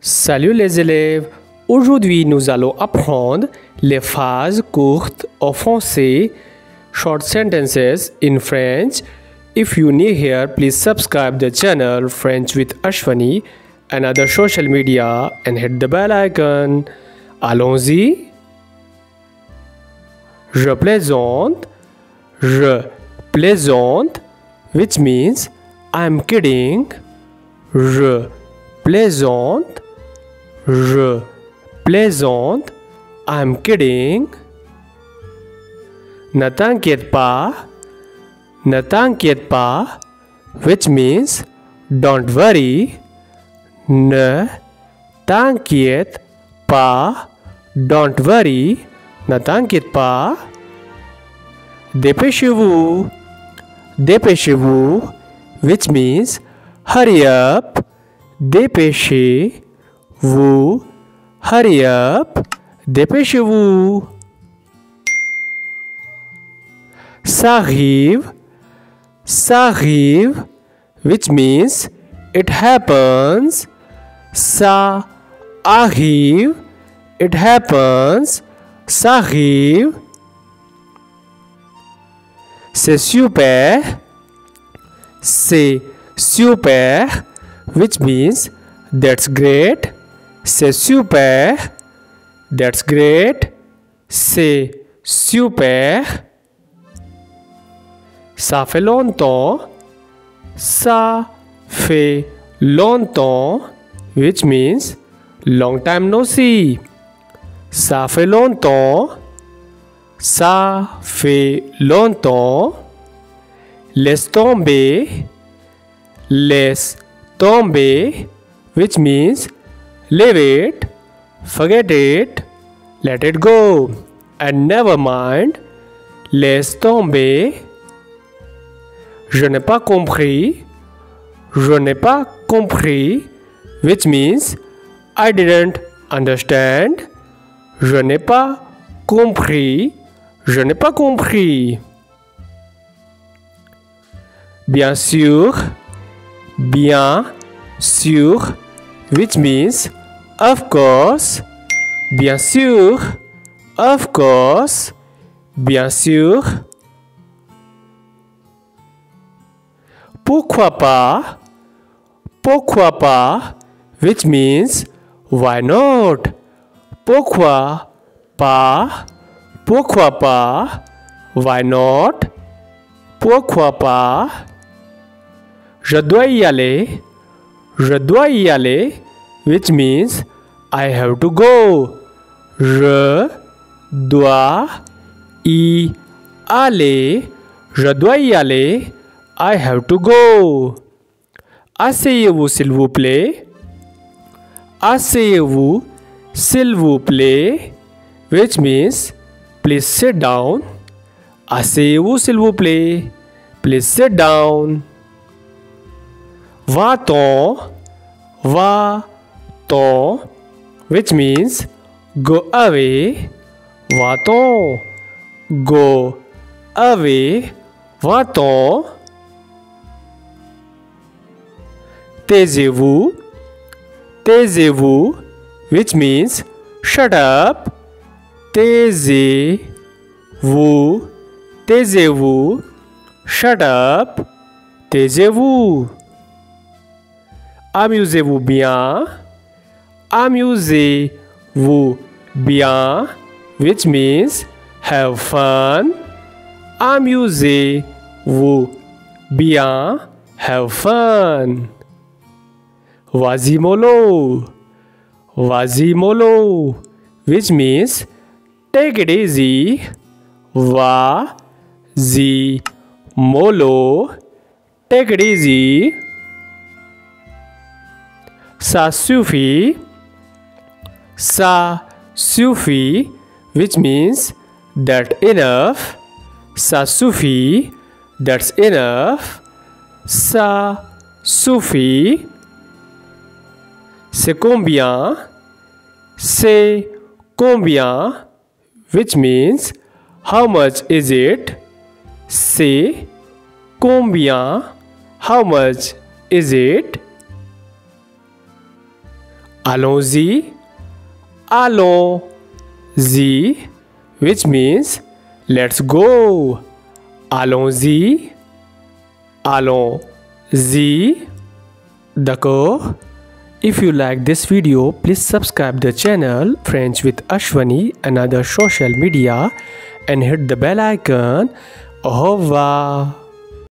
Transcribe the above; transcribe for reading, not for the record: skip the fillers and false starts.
Salut les élèves, aujourd'hui nous allons apprendre les phrases courtes en français, short sentences in French. If you new here, please subscribe the channel French with Ashwani and other social media and hit the bell icon. Allons-y. Je plaisante, which means I'm kidding. Je plaisante, I'm kidding. Ne t'inquiète pas, which means don't worry. Ne t'inquiète pas, don't worry. Ne t'inquiète pas. Dépêchez-vous, which means hurry up. Dépêchez-vous, hurry up. Dépêchez-vous. Ça arrive, which means it happens. Ça arrive, it happens. Ça arrive. C'est super, which means that's great. C'est super, that's great. C'est super. Ça fait longtemps, which means long time no see. Ça fait longtemps. Laisse tomber, which means leave it, forget it, let it go, and never mind. Laisse tomber. Je n'ai pas compris, which means I didn't understand. Je n'ai pas compris. Bien sûr, which means of course. Bien sûr, bien sûr. Pourquoi pas, which means why not. Pourquoi pas, why not. Pourquoi pas. Je dois y aller, which means I have to go. Je dois y aller, I have to go. Asseyez-vous s'il vous plaît, which means please sit down. Asseyez-vous s'il vous plaît, please sit down. Va-t'en, which means go away. Va-t'en, go away. Va-t'en. Taisez-vous, which means shut up. Taisez-vous, shut up. Taisez-vous. Amusez-vous bien, which means have fun. Amusez-vous bien, have fun. Vas-y mollo, which means take it easy. Vas-y mollo, take it easy. Ça suffit, which means that enough. Ça suffit, that's enough. Ça suffit. C'est combien, which means how much is it. C'est combien, how much is it. Allons-y. Allons-y, which means let's go. Allons-y. Allons-y. D'accord? If you like this video, please subscribe the channel French with Ashwani and other social media and hit the bell icon. Au revoir.